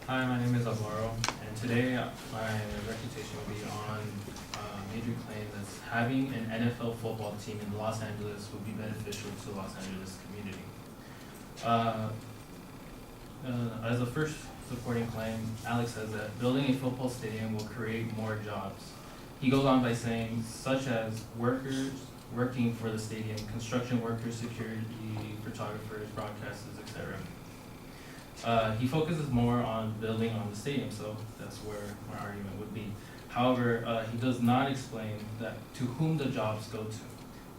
Hi, my name is Alvaro, and today my refutation will be on a major claim that's having an NFL football team in Los Angeles would be beneficial to the Los Angeles community. Uh, as a first supporting claim, Alex says that building a football stadium will create more jobs. He goes on by saying, such as workers working for the stadium, construction workers, security, photographers, broadcasters, etc. He focuses more on building on the stadium, so that's where my argument would be. However, he does not explain that to whom the jobs go to.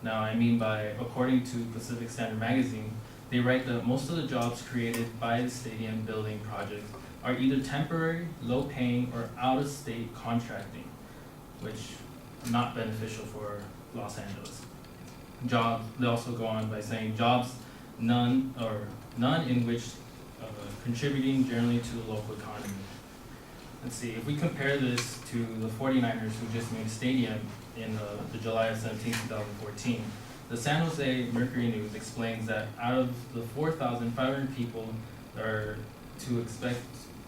Now, I mean by, according to Pacific Standard Magazine, they write that most of the jobs created by the stadium building project are either temporary, low-paying, or out-of-state contracting, which are not beneficial for Los Angeles. Jobs, they also go on by saying jobs none in which contributing generally to the local economy. Let's see, if we compare this to the 49ers who just made a stadium in the July of 17, 2014, the San Jose Mercury News explains that out of the 4,500 people that are to expect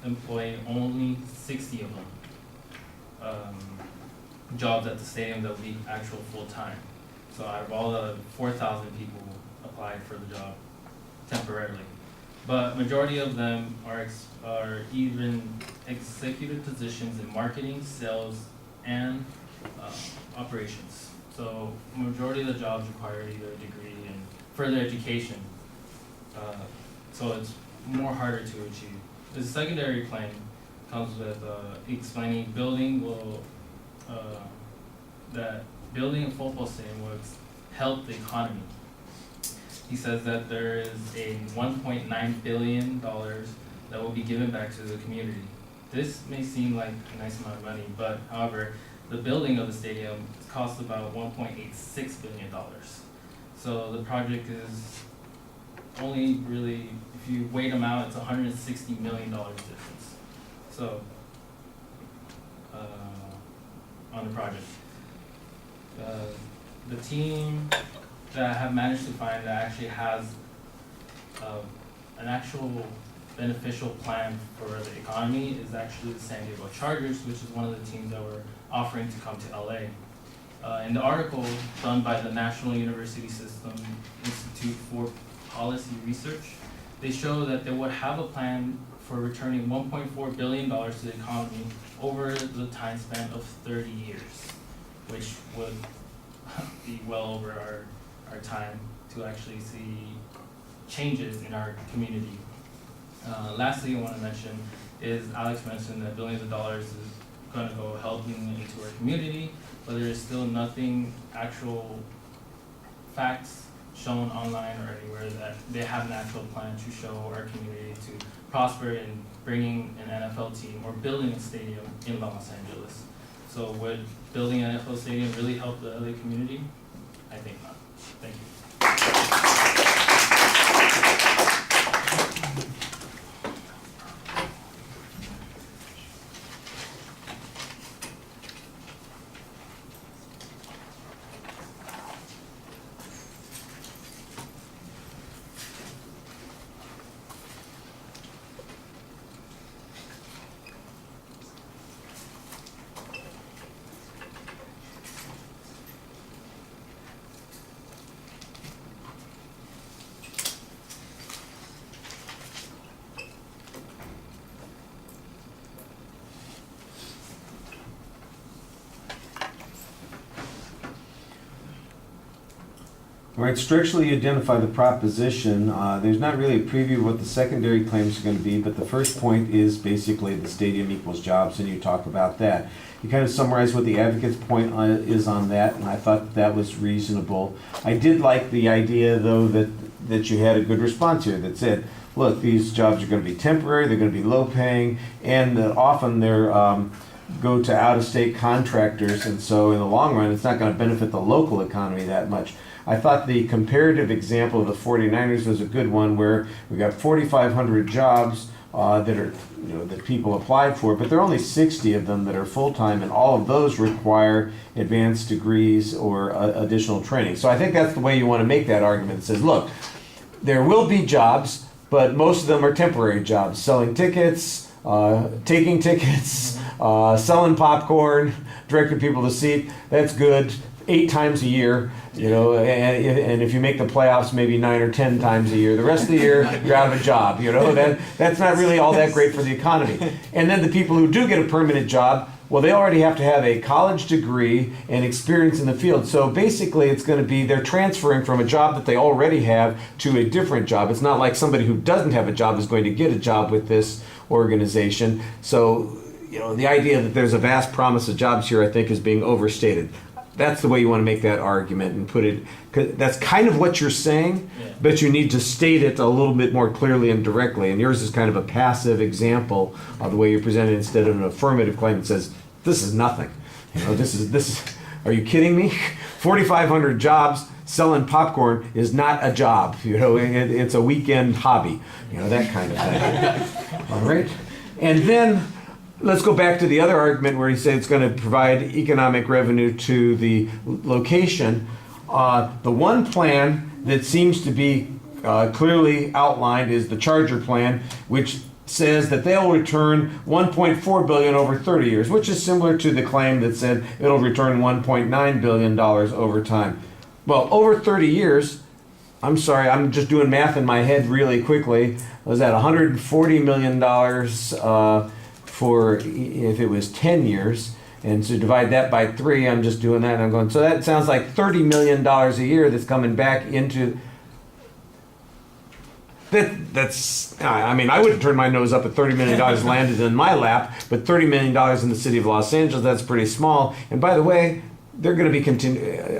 employ only 60 of them jobs at the stadium that will be actual full-time. So out of all the 4,000 people applied for the job temporarily. But majority of them are even executive positions in marketing, sales, and operations. So majority of the jobs require either a degree in further education. So it's more harder to achieve. The secondary claim comes with explaining that building a football stadium will help the economy. He says that there is a $1.9 billion that will be given back to the community. This may seem like a nice amount of money, but however, the building of the stadium costs about $1.86 billion. So the project is only really, if you weigh them out, it's $160 million difference. So, on the project. The team that I have managed to find that actually has an actual beneficial plan for the economy is actually the San Diego Chargers, which is one of the teams that we're offering to come to LA. In the article done by the National University System Institute for Policy Research, they show that they would have a plan for returning $1.4 billion to the economy over the time span of 30 years, which would be well over our time to actually see changes in our community. Lastly, I want to mention is Alex mentioned that billions of dollars is going to go helping into our community, but there is still nothing actual facts shown online or anywhere that they have an actual plan to show our community to prosper in bringing an NFL team or building a stadium in Los Angeles. So would building an NFL stadium really help the LA community? I think not. Thank you. All right, strictly identify the proposition. There's not really a preview of what the secondary claims are going to be, but the first point is basically the stadium equals jobs, and you talk about that. You kind of summarize what the advocate's point is on that, and I thought that was reasonable. I did like the idea, though, that you had a good response here that said, look, these jobs are going to be temporary, they're going to be low paying, and often they're go to out-of-state contractors, and so in the long run, it's not going to benefit the local economy that much. I thought the comparative example of the 49ers was a good one, where we got 4,500 jobs that people applied for, but there are only 60 of them that are full-time, and all of those require advanced degrees or additional training. So I think that's the way you want to make that argument. It says, look, there will be jobs, but most of them are temporary jobs, selling tickets, taking tickets, selling popcorn, directing people to seat, that's good 8 times a year, you know, and if you make the playoffs maybe 9 or 10 times a year, the rest of the year you're out of a job, you know, that's not really all that great for the economy. And then the people who do get a permanent job, well, they already have to have a college degree and experience in the field. So basically it's going to be they're transferring from a job that they already have to a different job. It's not like somebody who doesn't have a job is going to get a job with this organization. So, you know, the idea that there's a vast promise of jobs here, I think, is being overstated. That's the way you want to make that argument and put it, 'cause that's kind of what you're saying, but you need to state it a little bit more clearly and directly. And yours is kind of a passive example of the way you present it instead of an affirmative claim that says, this is nothing. You know, this is, are you kidding me? 4,500 jobs selling popcorn is not a job. You know, it's a weekend hobby. You know, that kind of thing. All right. And then let's go back to the other argument where he said it's going to provide economic revenue to the location. The one plan that seems to be clearly outlined is the Charger plan, which says that they'll return 1.4 billion over 30 years, which is similar to the claim that said it'll return 1.9 billion dollars over time. Well, over 30 years, I'm sorry, I'm just doing math in my head really quickly. Was that 140 million dollars for if it was 10 years? And so divide that by 3, I'm just doing that and I'm going, so that sounds like $30 million a year that's coming back into that's, I mean, I wouldn't turn my nose up at $30 million landed in my lap, but $30 million in the city of Los Angeles, that's pretty small. And by the way, they're going to be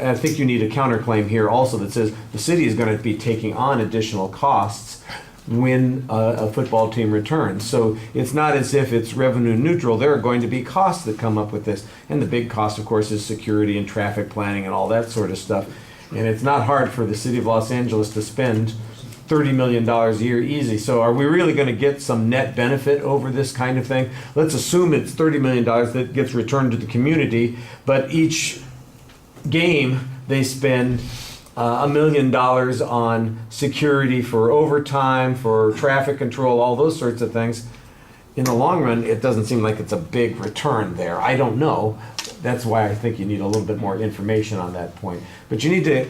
I think you need a counterclaim here also that says the city is going to be taking on additional costs when a football team returns. So it's not as if it's revenue neutral. There are going to be costs that come up with this. And the big cost, of course, is security and traffic planning and all that sort of stuff. And it's not hard for the city of Los Angeles to spend $30 million a year easy. So are we really going to get some net benefit over this kind of thing? Let's assume it's $30 million that gets returned to the community, but each game they spend $1 million on security for overtime, for traffic control, all those sorts of things. In the long run, it doesn't seem like it's a big return there. I don't know. That's why I think you need a little bit more information on that point. But you need to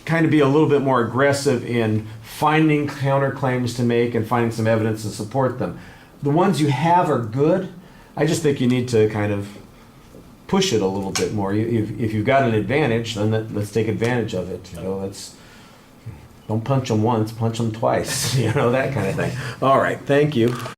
kind of be a little bit more aggressive in finding counterclaims to make and finding some evidence to support them. The ones you have are good. I just think you need to kind of push it a little bit more. If you've got an advantage, then let's take advantage of it. You know, don't punch them once, punch them twice. You know, that kind of thing. All right, thank you.